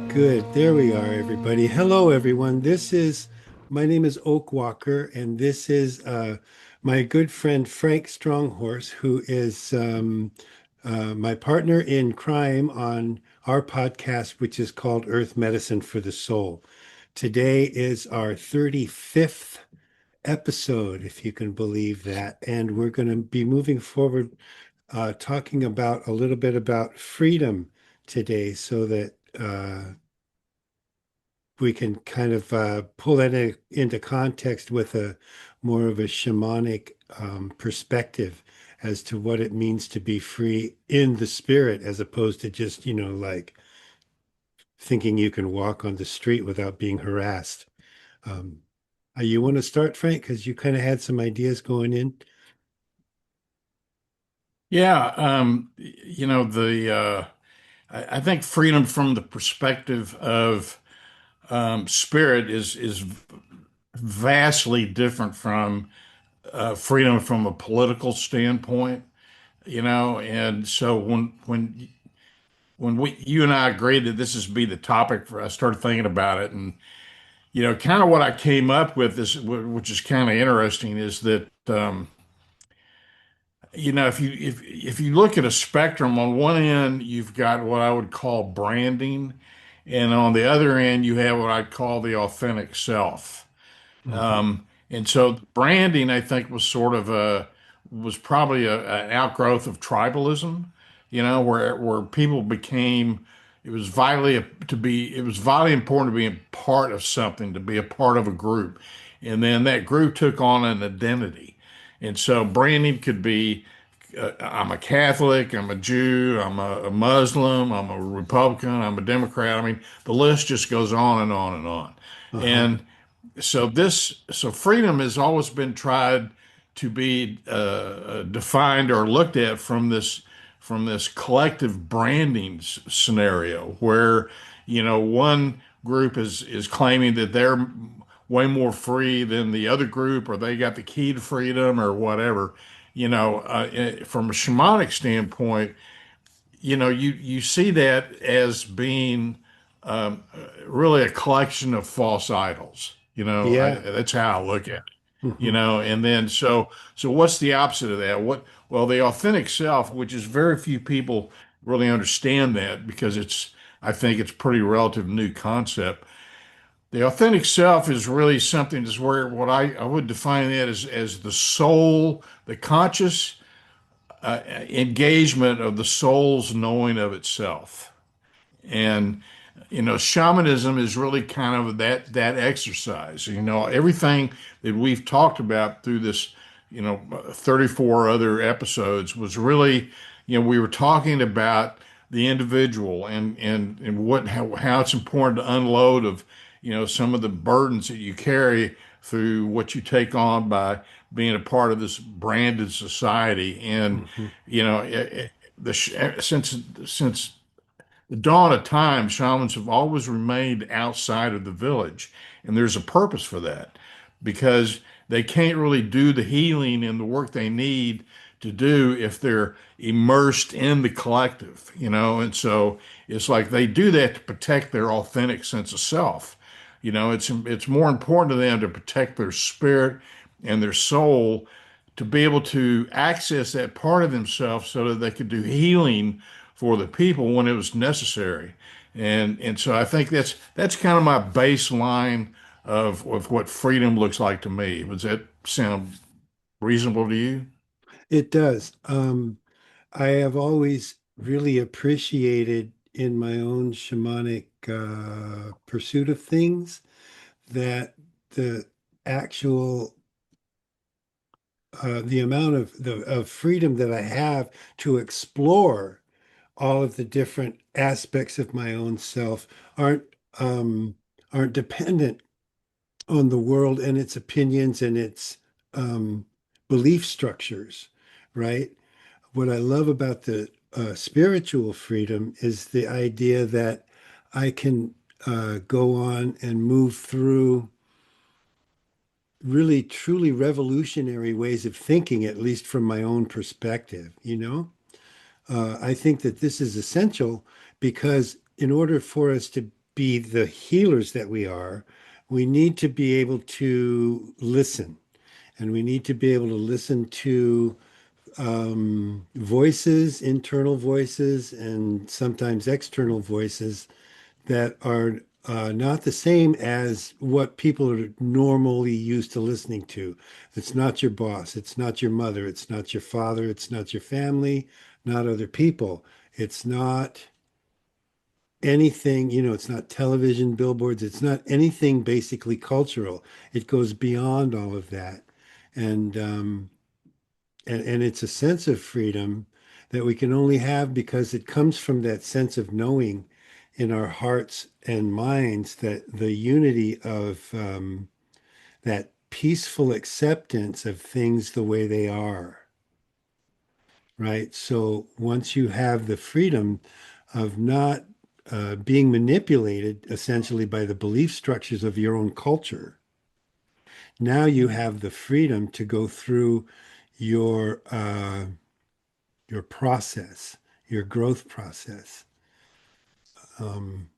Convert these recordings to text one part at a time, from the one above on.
Good. There we are, everybody. Hello, everyone. My name is Oakwalker, and this is my good friend Frank Stronghorse, who is my partner in crime on our podcast, which is called Earth Medicine for the Soul. Today is our 35th episode, if you can believe that. And we're going to be moving forward, talking about a little bit about freedom today so that we can kind of pull that into context with a more of a shamanic perspective as to what it means to be free in the spirit, as opposed to just, like thinking you can walk on the street without being harassed. Um, you want to start, Frank? Because you kind of had some ideas going in. Yeah, I think freedom from the perspective of spirit is vastly different from freedom from a political standpoint. And so when we you and I agreed that this is be the topic for, I started thinking about it, and kind of what I came up with is, which is kind of interesting, is that. If you look at a spectrum, on one end you've got what I would call branding, and on the other end you have what I'd call the authentic self. Mhm. And so branding, I think, was probably an outgrowth of tribalism, where people became it was vitally important to be a part of something, to be a part of a group, and then that group took on an identity. And so branding could be I'm a Catholic, I'm a Jew, I'm a Muslim, I'm a Republican, I'm a Democrat. I mean, the list just goes on and on and on. Uh-huh. And so freedom has always been tried to be defined or looked at from this collective branding scenario where one group is claiming that they're way more free than the other group, or they got the key to freedom or whatever. From a shamanic standpoint, you see that as being really a collection of false idols. Yeah. That's how I look at it. Hmm. And then so what's the opposite of that? Well, the authentic self, which is very few people really understand that, because I think it's pretty relative new concept. The authentic self is really something that's where what I would define that as the soul, the conscious engagement of the soul's knowing of itself. And shamanism is really kind of that exercise. Everything that we've talked about through this, 34 other episodes was really, we were talking about the individual and how it's important to unload of, some of the burdens that you carry through what you take on by being a part of this branded society. And Hmm. the since the dawn of time, shamans have always remained outside of the village. And there's a purpose for that, because they can't really do the healing and the work they need to do if they're immersed in the collective. And so it's like they do that to protect their authentic sense of self. It's more important to them to protect their spirit and their soul, to be able to access that part of themselves so that they could do healing for the people when it was necessary. And so I think that's kind of my baseline of what freedom looks like to me. Does that sound reasonable to you? It does. I have always really appreciated in my own shamanic pursuit of things that the actual the amount of freedom that I have to explore all of the different aspects of my own self aren't um, aren't dependent on the world and its opinions and its um, belief structures, right? What I love about the spiritual freedom is the idea that I can go on and move through really truly revolutionary ways of thinking, at least from my own perspective, I think that this is essential because in order for us to be the healers that we are, we need to be able to listen, and we need to be able to listen to voices, internal voices, and sometimes external voices that are not the same as what people are normally used to listening to. It's not your boss, it's not your mother, it's not your father, it's not your family, not other people. It's not anything, it's not television, billboards, it's not anything basically cultural. It goes beyond all of that. And and it's a sense of freedom that we can only have because it comes from that sense of knowing in our hearts and minds that the unity of that peaceful acceptance of things the way they are, right? So once you have the freedom of not being manipulated essentially by the belief structures of your own culture, now you have the freedom to go through your your process, your growth process. Um,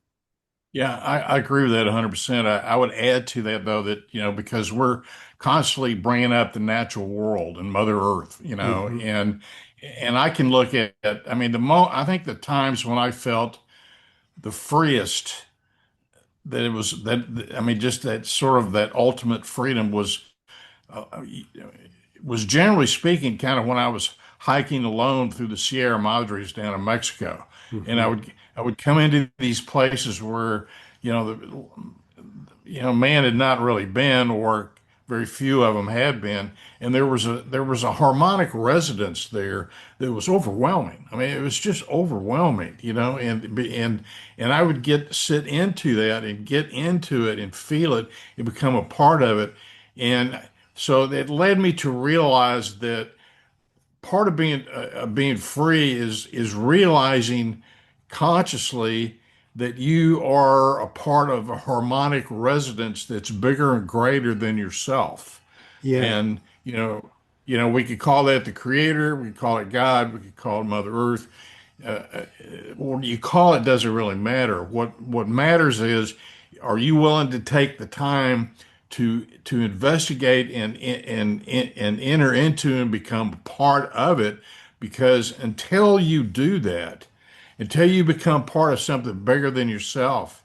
Yeah, I agree with that 100%. I would add to that, though, that, because we're constantly bringing up the natural world and Mother Earth, mhm. and I can look I mean, I think the times when I felt the freest, that it was that, I mean, just that sort of that ultimate freedom was generally speaking kind of when I was hiking alone through the Sierra Madres down in Mexico. And Mhm. I would come into these places where, man had not really been, or very few of them had been, and there was a harmonic resonance there that was overwhelming. I mean, it was just overwhelming, and I would sit into that and get into it and feel it and become a part of it. And so it led me to realize that part of being free is realizing consciously that you are a part of a harmonic resonance that's bigger and greater than yourself. Yeah, And we could call that the creator, we could call it God, we could call it Mother Earth. What you call it doesn't really matter. What matters is, are you willing to take the time to investigate and enter into and become part of it? Because until you do that, until you become part of something bigger than yourself,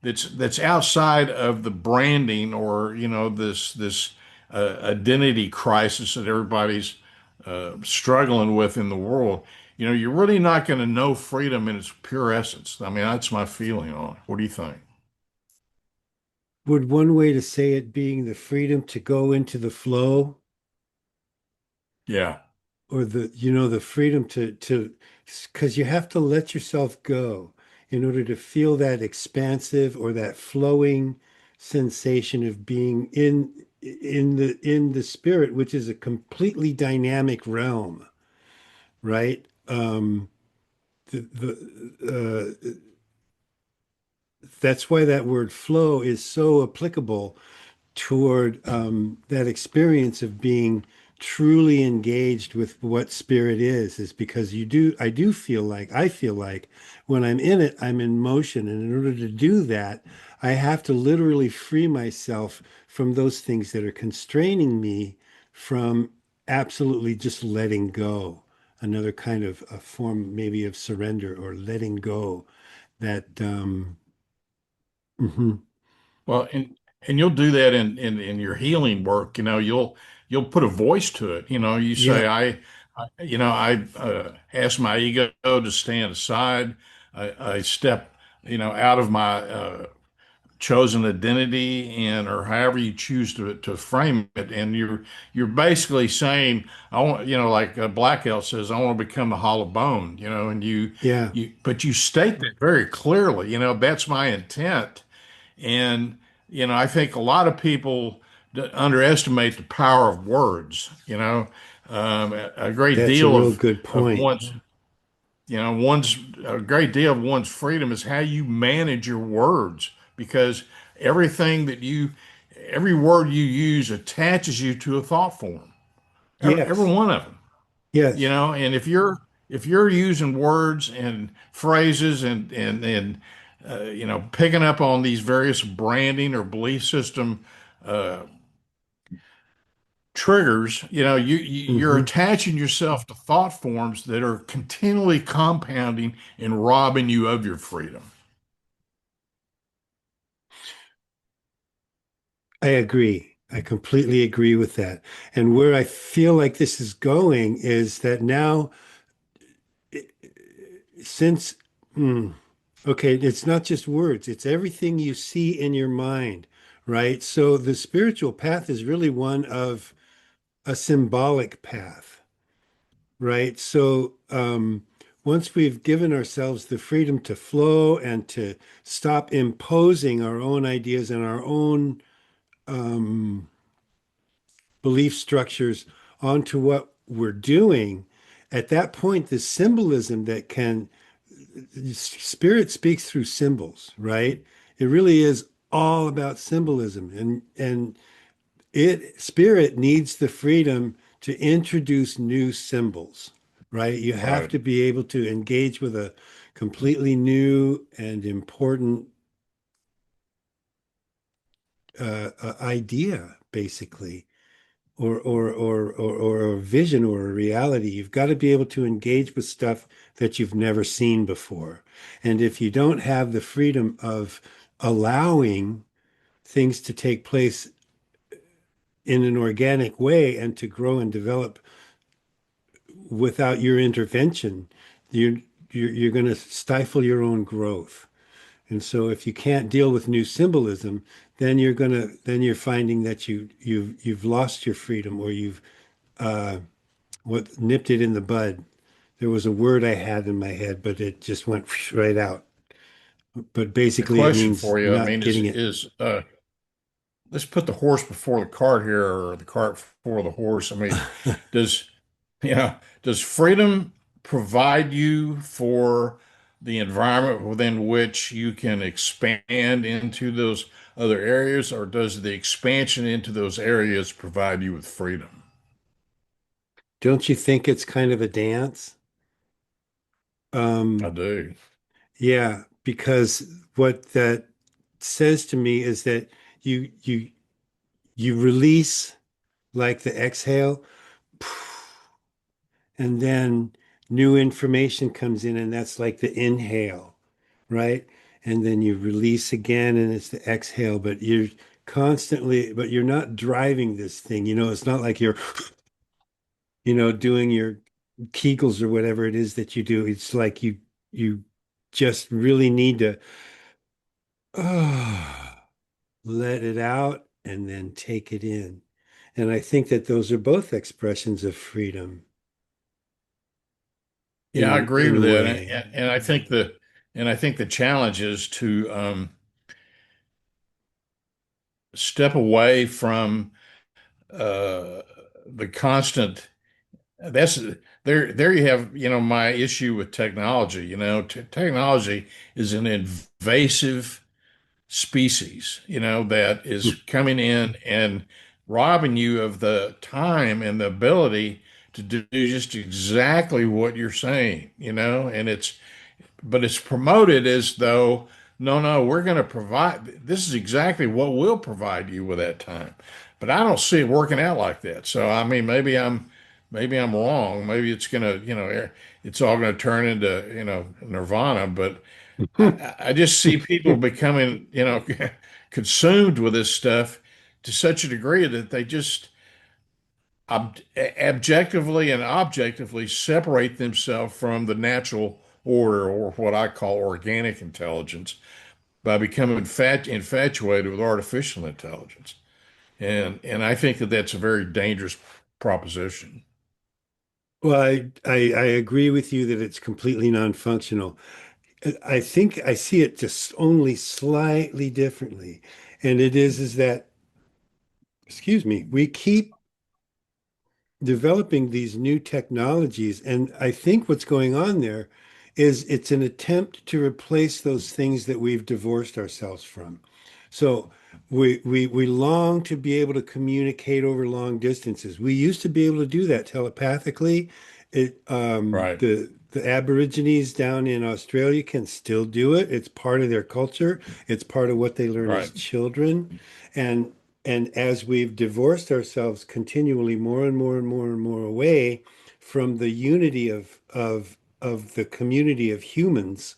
that's outside of the branding, or this identity crisis that everybody's struggling with in the world, you're really not going to know freedom in its pure essence. I mean, that's my feeling on it. What do you think? would one way to say it being the freedom to go into the flow, Yeah. or the freedom to because you have to let yourself go in order to feel that expansive or that flowing sensation of being in the spirit, which is a completely dynamic realm, right? That's why that word flow is so applicable toward that experience of being truly engaged with what spirit is because I feel like when I'm in it, I'm in motion. And in order to do that, I have to literally free myself from those things that are constraining me from absolutely just letting go. Another kind of a form maybe of surrender or letting go that mhm. Well, and you'll do that in your healing work. You'll put a voice to it. You Yeah, say, I ask my ego to stand aside. I step, out of my chosen identity, and or however you choose to frame it. And you're basically saying, I want, like Black Elk says, I want to become a hollow bone. And yeah. but you state that very clearly. That's my intent. And, I think a lot of people underestimate the power of words. A great That's a deal real good of point. one's a great deal of one's freedom is how you manage your words, because everything that every word you use attaches you to a thought form. Every Yes, one of them. yes, And if you're using words and phrases and picking up on these various branding or belief system uh, triggers, you're Hmm. attaching yourself to thought forms that are continually compounding and robbing you of your freedom. I agree. I completely agree with that. And where I feel like this is going is that now, since, hmm, okay, it's not just words, it's everything you see in your mind, right? So the spiritual path is really one of a symbolic path, right? So once we've given ourselves the freedom to flow and to stop imposing our own ideas and our own um, belief structures onto what we're doing, at that point, the symbolism that can, spirit speaks through symbols, right? It really is all about symbolism. And spirit needs the freedom to introduce new symbols, right? You have Right. to be able to engage with a completely new and important idea, basically, or a vision or a reality. You've got to be able to engage with stuff that you've never seen before. And if you don't have the freedom of allowing things to take place in an organic way and to grow and develop without your intervention, you're you're going to stifle your own growth. And so if you can't deal with new symbolism, then you're finding that you've lost your freedom, or you've what nipped it in the bud. There was a word I had in my head, but it just went right out. But The basically, it question means for you, I not mean, is getting it. is let's put the horse before the cart here, or the cart before the horse. I mean, does does freedom provide you for the environment within which you can expand into those other areas, or does the expansion into those areas provide you with freedom? Don't you think it's kind of a dance? I Um, do. yeah, because what that says to me is that you you you release like the exhale, and then new information comes in, and that's like the inhale, right? And then you release again, and it's the exhale, but but you're not driving this thing. It's not like you're, doing your Kegels or whatever it is that you do. It's like you just really need to let it out and then take it in. And I think that those are both expressions of freedom Yeah, I agree in a with that, way. and I think the challenge is to step away from uh, the constant. That's there. You have my issue with technology. Technology is an invasive species. That is coming in and robbing you of the time and the ability to do just exactly what you're saying. And it's promoted as though, no, no, we're going to provide, this is exactly what we'll provide you with that time. But I don't see it working out like that. So I mean, maybe I'm wrong. Maybe it's going to, it's all going to turn into, nirvana. But I just see people becoming, consumed with this stuff to such a degree that they just objectively and objectively separate themselves from the natural order, or what I call organic intelligence, by becoming infatuated with artificial intelligence. And I think that that's a very dangerous proposition. Well, I agree with you that it's completely non-functional. I think I see it just only slightly differently. And it is that, excuse me, we keep developing these new technologies. And I think what's going on there is it's an attempt to replace those things that we've divorced ourselves from. So we long to be able to communicate over long distances. We used to be able to do that telepathically. Right. the Aborigines down in Australia can still do it. It's part of their culture. It's part of what they learn as Right. children. And as we've divorced ourselves continually more and more and more and more away from the unity of the community of humans,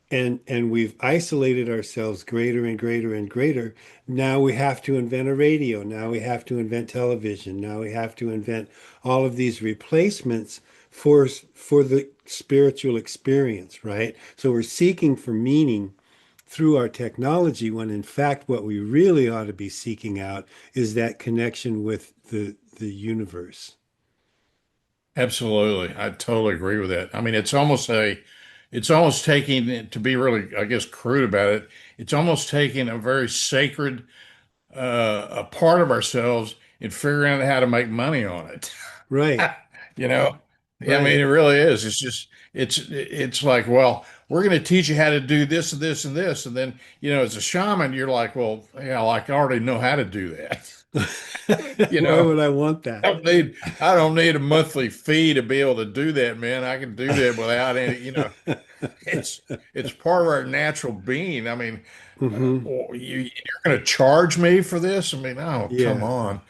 and we've isolated ourselves greater and greater and greater. Now we have to invent a radio. Now we have to invent television. Now we have to invent all of these replacements for the spiritual experience, right? So we're seeking for meaning through our technology when in fact what we really ought to be seeking out is that connection with the universe. Absolutely. I totally agree with that. I mean, it's almost taking, to be really, I guess, crude about it, it's almost taking a very sacred a part of ourselves and figuring out how to make money on it. Right, You know, I mean, right. it really is. It's just, it's like, well, we're going to teach you how to do this and this and this. And then, as a shaman, you're like, well, yeah, like I already know how to do that. You Why know, would I want that? I don't need a monthly fee to be able to do that, man. I can do that without any, it's, it's part of our natural being. I mean, Hmm. you're going to charge me for this? I mean, oh, come Yeah. on.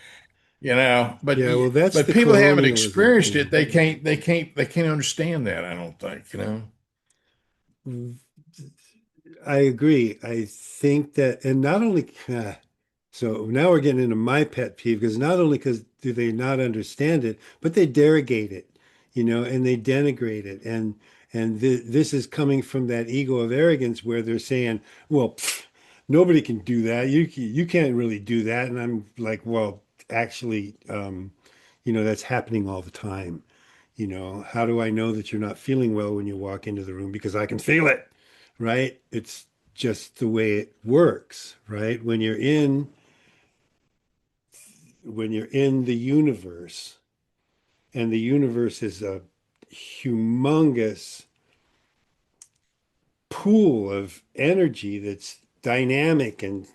But Yeah, well, that's but the people that haven't colonialism experienced it, thing. they can't understand that, I don't think. I agree. I think that, and not only, so now we're getting into my pet peeve because not only because do they not understand it, but they derogate it, and they denigrate it, and this is coming from that ego of arrogance where they're saying, well, nobody can do that. You can't really do that, and I'm like, well, actually, that's happening all the time. How do I know that you're not feeling well when you walk into the room? Because I can feel it, right? It's just the way it works, right? When you're in the universe, and the universe is a humongous pool of energy that's dynamic and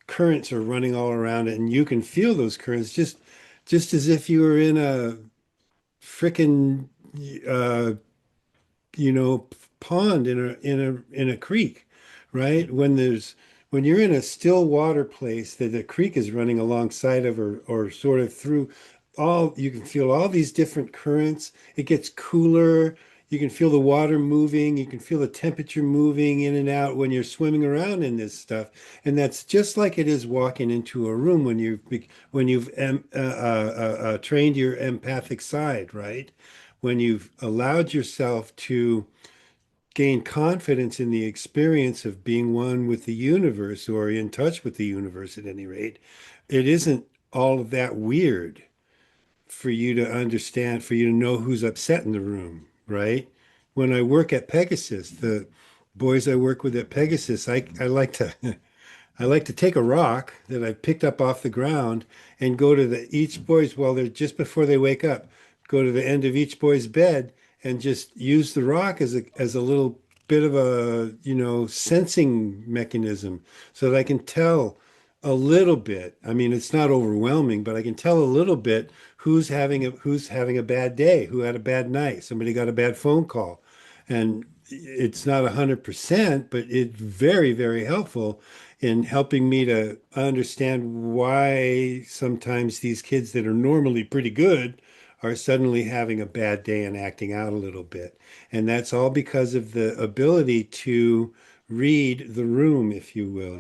currents are running all around it and you can feel those currents just as if you were in a frickin' uh, pond in a creek, right? When you're in a still water place that the creek is running alongside of or sort of through you can feel all these different currents. It gets cooler. You can feel the water moving. You can feel the temperature moving in and out when you're swimming around in this stuff. And that's just like it is walking into a room when you've trained your empathic side, right? When you've allowed yourself to gain confidence in the experience of being one with the universe or in touch with the universe at any rate, it isn't all of that weird for you to understand, for you to know who's upset in the room, right? When I work at Pegasus, the boys I work with at Pegasus, I like to I like to take a rock that I picked up off the ground and go to each boy's while they're just before they wake up, go to the end of each boy's bed and just use the rock as a little bit of a, sensing mechanism so that I can tell a little bit. I mean, it's not overwhelming, but I can tell a little bit who's having a bad day, who had a bad night, somebody got a bad phone call. And it's not 100%, but it's very, very helpful in helping me to understand why sometimes these kids that are normally pretty good are suddenly having a bad day and acting out a little bit. And that's all because of the ability to read the room, if you will,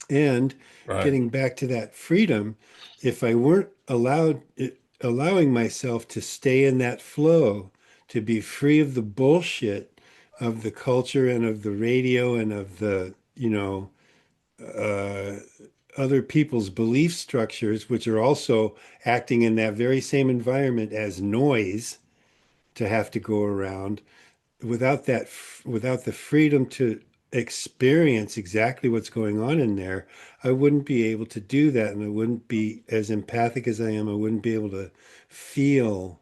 And Right. getting back to that freedom, if I weren't allowing myself to stay in that flow, to be free of the bullshit of the culture and of the radio and of the, uh, other people's belief structures, which are also acting in that very same environment as noise to have to go around, without the freedom to experience exactly what's going on in there, I wouldn't be able to do that, and I wouldn't be as empathic as I am. I wouldn't be able to feel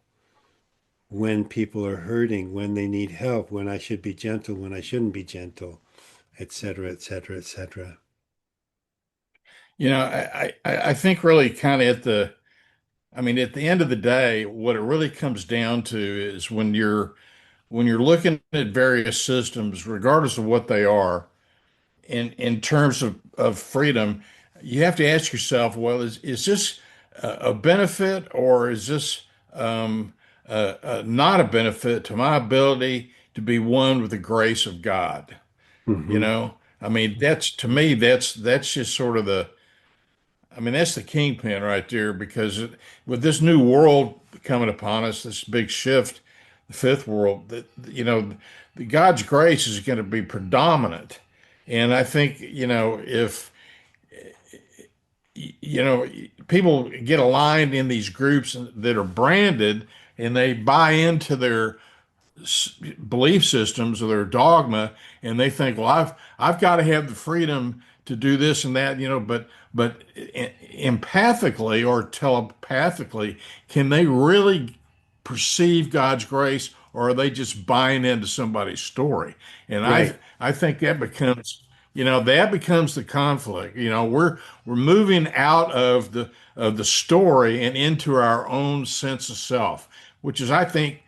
when people are hurting, when they need help, when I should be gentle, when I shouldn't be gentle, et cetera, et cetera, et cetera. I think really kind of at I mean, at the end of the day, what it really comes down to is when you're looking at various systems, regardless of what they are, in terms of freedom, you have to ask yourself, well, is this a benefit or is this not a benefit to my ability to be one with the grace of God? You Hmm. know, I mean, that's to me, that's just sort of I mean, that's the kingpin right there because with this new world coming upon us, this big shift, the fifth world, that God's grace is going to be predominant. And I think, if people get aligned in these groups that are branded and they buy into their belief systems or their dogma, and they think, well, I've got to have the freedom to do this and that, but empathically or telepathically, can they really perceive God's grace, or are they just buying into somebody's story? And Right. I think that becomes the conflict. We're moving out of the story and into our own sense of self, which is, I think,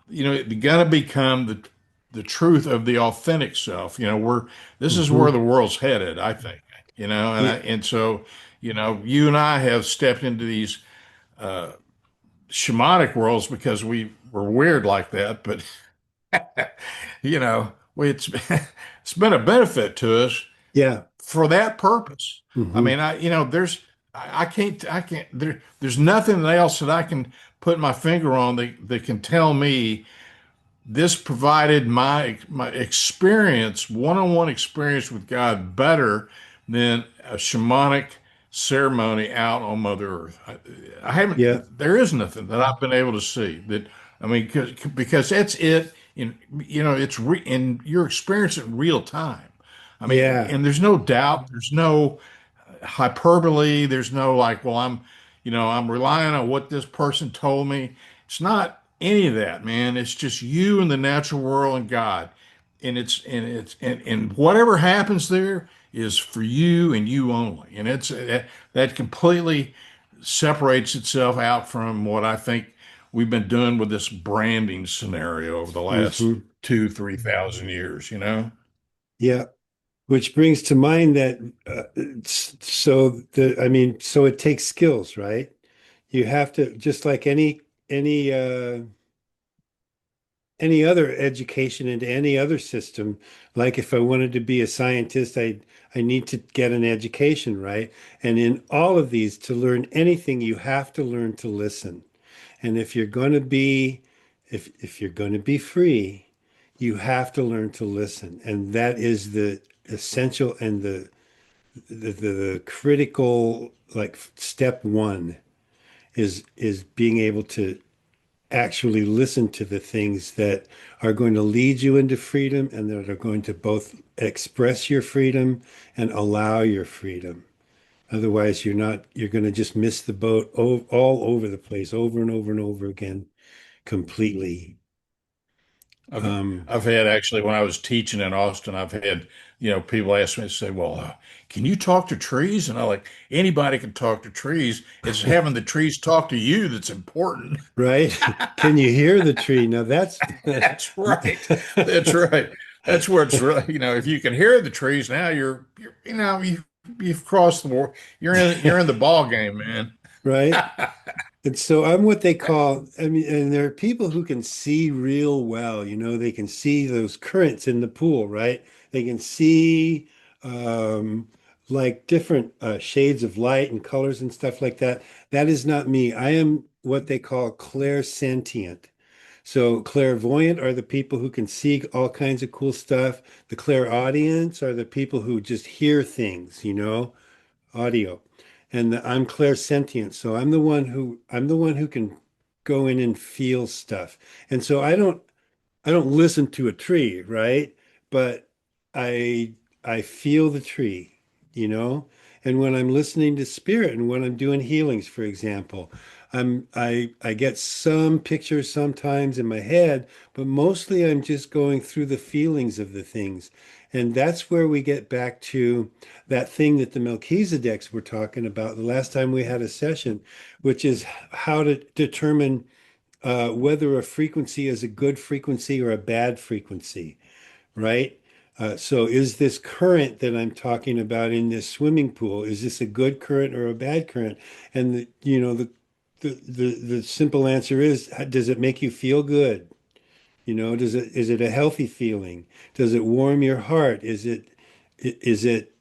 it's going to become the truth of the authentic self. This is where Hmm. the world's headed, I think. Yeah. And so, you and I have stepped into these shamanic worlds because we were weird like that, but it's it's been a benefit to us Yeah. for that purpose. I Hmm. mean, I can't there's nothing else that I can put my finger on that can tell me this provided my experience, one-on-one experience with God, better than a shamanic ceremony out on Mother Earth. I Yeah. haven't. There is nothing that I've been able to see that. I mean, because that's it. And you're experiencing it in real time. I mean, Yeah. and there's no doubt. There's no hyperbole. There's no like, well, I'm relying on what this person told me. It's not any of that, man. It's just you and the natural world and God. And whatever happens there is for you and you only. And that completely separates itself out from what I think we've been doing with this branding scenario over the last Hmm. 2, 3,000 years, Yeah. Which brings to mind that so it takes skills, right? You have to just like any other education into any other system. Like if I wanted to be a scientist, I need to get an education, right? And in all of these, to learn anything, you have to learn to listen. And if you're going to be free, you have to learn to listen. And that is the essential and the critical like step one is being able to actually listen to the things that are going to lead you into freedom and that are going to both express your freedom and allow your freedom. Otherwise, you're going to just miss the boat all over the place, over and over and over again, completely. I've Um, I've had actually when I was teaching in Austin, I've had people ask me to say, "Well, can you talk to trees?" And I like anybody can talk to trees. It's having the trees talk to you that's important. right? Can you hear the tree? Now that's That's right. That's right. That's where it's really, if you can hear the trees now, you've crossed the war. You're in the ball game, man. right. And so I'm what they call, I mean, and there are people who can see real well, they can see those currents in the pool, right? They can see um, like different shades of light and colors and stuff like that. That is not me. I am what they call clairsentient. So clairvoyant are the people who can see all kinds of cool stuff. The clairaudience are the people who just hear things, audio. And I'm clairsentient, so I'm the one who can go in and feel stuff. And so I don't listen to a tree, right? But I I feel the tree. And when I'm listening to spirit and when I'm doing healings, for example, I get some pictures sometimes in my head, but mostly I'm just going through the feelings of the things. And that's where we get back to that thing that the Melchizedeks were talking about the last time we had a session, which is how to determine whether a frequency is a good frequency or a bad frequency, right? So is this current that I'm talking about in this swimming pool, is this a good current or a bad current? And the simple answer is, does it make you feel good? Is it a healthy feeling? Does it warm your heart? Is it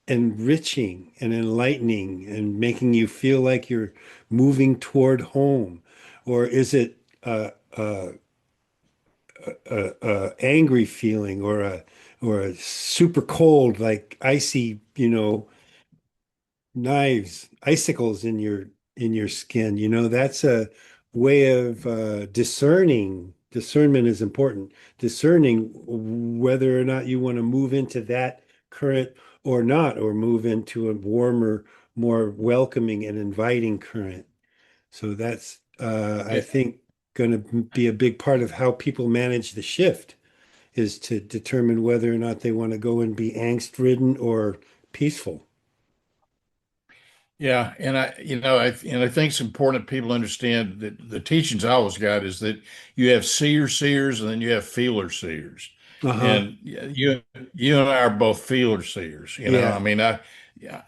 enriching and enlightening and making you feel like you're moving toward home? Or is it a angry feeling or a super cold, like icy, knives, icicles in your skin? That's a way of discerning. Discernment is important. Discerning whether or not you want to move into that current or not, or move into a warmer, more welcoming and inviting current. So that's, I Yeah, think, going to be a big part of how people manage the shift, is to determine whether or not they want to go and be angst-ridden or peaceful. yeah, and I think it's important that people understand that the teachings I always got is that you have seers, and then you have feeler seers, Uh-huh. and you and I are both feeler seers. I Yeah. mean, yeah,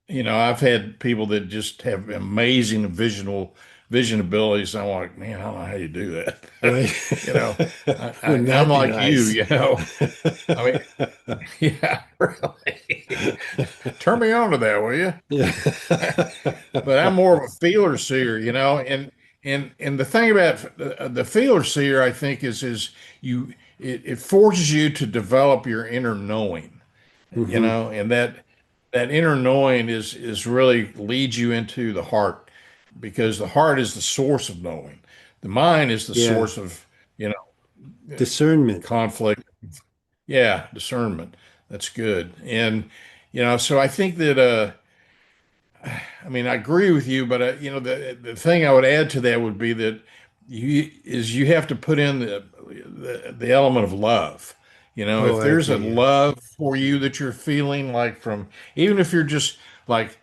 I've had people that just have amazing vision abilities. I'm like, man, I don't know how you do that. Right. you know, I, I, Wouldn't I'm that be like you. nice? I mean, yeah, really. Turn me on to that, will you? Yeah. But I'm more of a feeler seer, and the thing about the feeler seer, I think, is it forces you to develop your inner knowing, Hmm. and that inner knowing is really leads you into the heart, because the heart is the source of knowing. The mind is the Yeah. source of, you know, Discernment. conflict. Yeah, discernment. That's good. And so I think that I mean, I agree with you, but the thing I would add to that would be that you have to put in the element of love. Oh, If I there's a agree. Yeah. love for you that you're feeling, like, from, even if you're just like,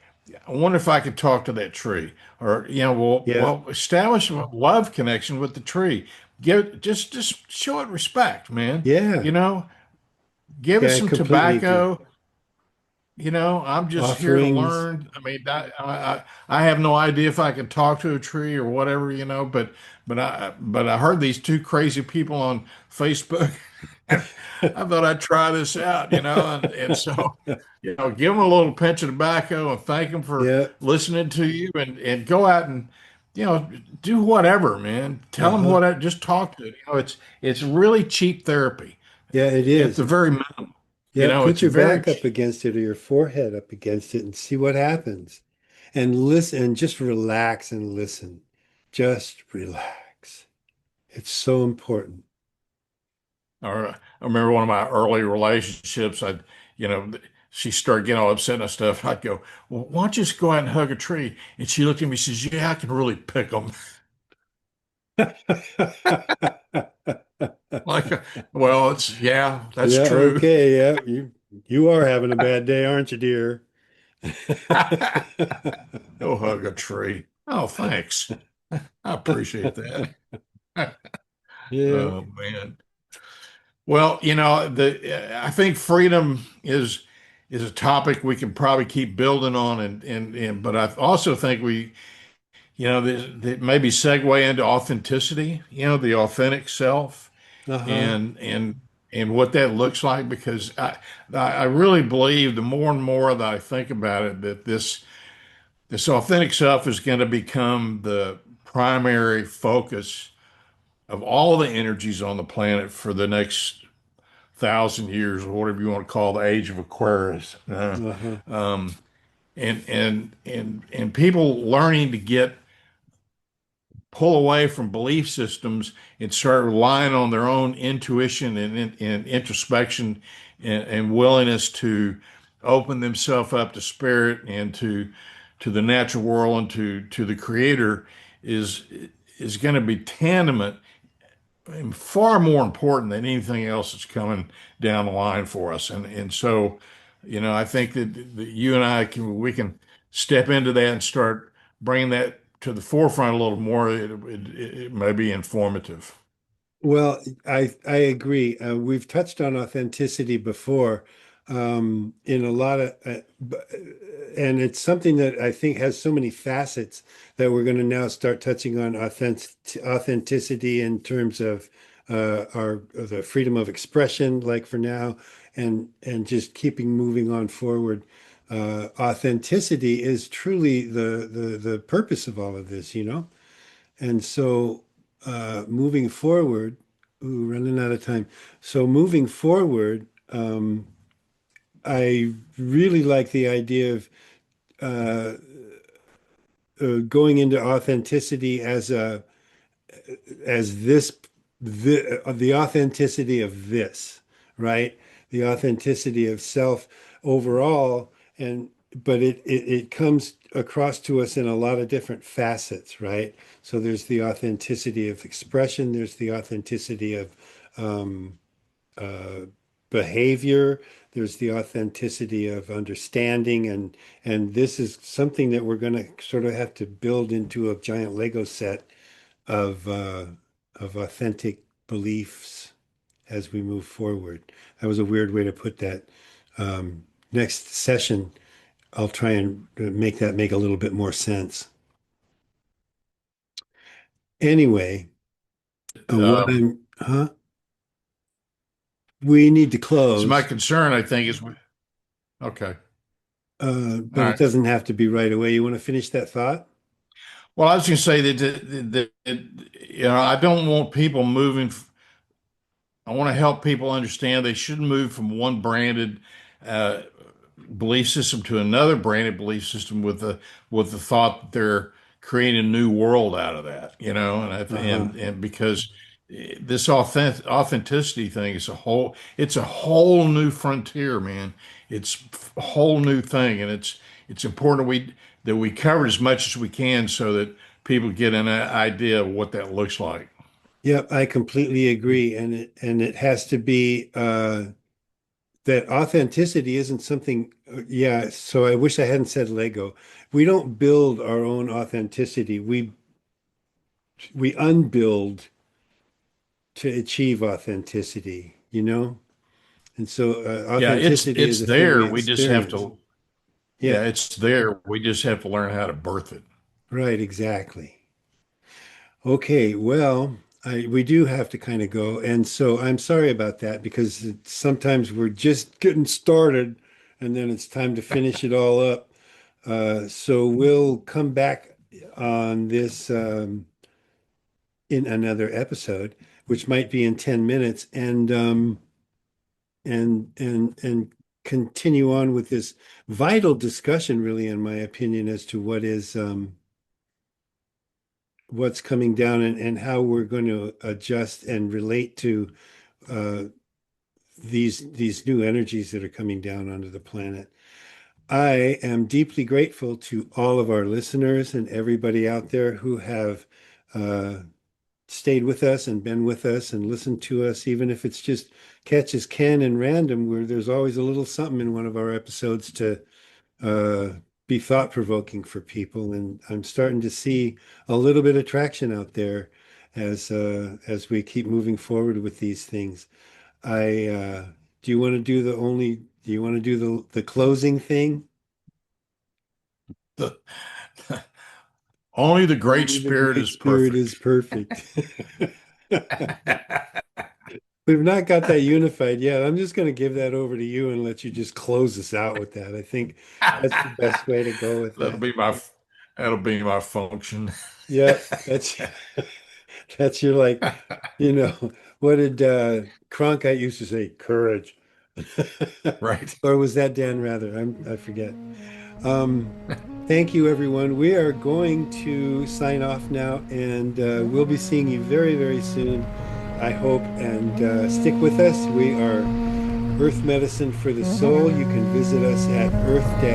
I wonder if I could talk to that tree, or Yeah. well, establish a love connection with the tree. Just show it respect, man. Yeah. You know, give it Yeah, I some completely agree. tobacco. I'm just here to Offerings. learn. I mean, I have no idea if I can talk to a tree or whatever, but I heard these two crazy people on Facebook, and I thought I'd try this out, and so, give them a little pinch of tobacco and thank them for Yeah. listening to you, and go out and, you know, do whatever, man. Tell them Uh-huh. just talk to it. It's really cheap therapy Yeah, it at is. the very minimum. Yeah, put It's your very back up cheap. against it or your forehead up against it and see what happens. And listen and just relax and listen. Just relax. It's so important. Or I remember one of my early relationships, you know, she started getting all upset and stuff. I'd go, well, why don't you just go out and hug a tree? And she looked at me and says, yeah, I can really pick them. Like, well, yeah, that's Yeah, true. okay, yeah. You are having a bad day, aren't you, dear? Go hug a tree. Oh, thanks. I appreciate that. Yeah. Oh, man. Well, I think freedom is a topic we can probably keep building on, but I also think that maybe segue into authenticity, the authentic self, Uh-huh. and what that looks like, because I really believe, the more and more that I think about it, that this authentic self is going to become the primary focus of all the energies on the planet for the next 1,000 years, or whatever you want to call the age of Aquarius. Uh-huh. And people learning to pull away from belief systems and start relying on their own intuition and introspection, and willingness to open themselves up to spirit, and to to the natural world and to the creator is is going to be tantamount and far more important than anything else that's coming down the line for us. And so, I think that you and I can step into that and start bringing that to the forefront a little more. It may be informative. Well, I agree. We've touched on authenticity before, in a lot of, and it's something that I think has so many facets that we're going to now start touching on authenticity in terms of our the freedom of expression, like for now, and just keeping moving on forward. Authenticity is truly the purpose of all of this, you know? And so, moving forward, ooh, running out of time. So, moving forward, I really like the idea of uh, going into authenticity as this the authenticity of this, right? The authenticity of self overall, and but it comes across to us in a lot of different facets, right? So there's the authenticity of expression, there's the authenticity of um, uh, behavior, there's the authenticity of understanding, and this is something that we're going to sort of have to build into a giant Lego set of authentic beliefs as we move forward. That was a weird way to put that. Next session, I'll try and make that make a little bit more sense. Anyway, what Um, huh? We need to so my close, concern, I think, is okay. All but it right. doesn't have to be right away. You want to finish that thought? Well, I was going to say I don't want people moving. I want to help people understand they shouldn't move from one branded uh, belief system to another branded belief system with the thought that they're creating a new world out of that, Uh-huh. and because this authenticity thing is it's a whole new frontier, man. It's a whole new thing, and it's important that we cover as much as we can so that people get an idea of what that looks like. Yep, I completely agree. And it has to be that authenticity isn't something, yeah, so I wish I hadn't said Lego. We don't build our own authenticity. We unbuild to achieve authenticity, you know? And so Yeah, authenticity is it's a thing there. we We just have experience. to Yeah, Yeah, it's there. We just have to learn how to birth it. right, exactly. Okay, well, we do have to kind of go. And so I'm sorry about that because sometimes we're just getting started and then it's time to finish it all up. So we'll come back on this in another episode, which might be in 10 minutes, and continue on with this vital discussion, really, in my opinion, as to what's coming down and how we're going to adjust and relate to uh, these new energies that are coming down onto the planet. I am deeply grateful to all of our listeners and everybody out there who have uh, stayed with us and been with us and listened to us, even if it's just catches can and random, where there's always a little something in one of our episodes to uh, be thought provoking for people. And I'm starting to see a little bit of traction out there as we keep moving forward with these things. I do you want to do the only do you want to do the closing thing? The, only the Great Only the Spirit Great is Spirit perfect. is perfect. We've not got that unified yet. I'm just going to give that over to you and let you just close us out with that. I think that's the best way to go with That'll that. be my that'll be my function. Yeah, that's that's your like, you know, what did Cronkite used to say? Courage. Right. Or was that Dan Rather? I forget. Um, thank you, everyone. We are going to sign off now, and we'll be seeing you very, very soon, I hope. And stick with us. We are Earth Medicine for the Soul. You can visit us at earth-ems.org.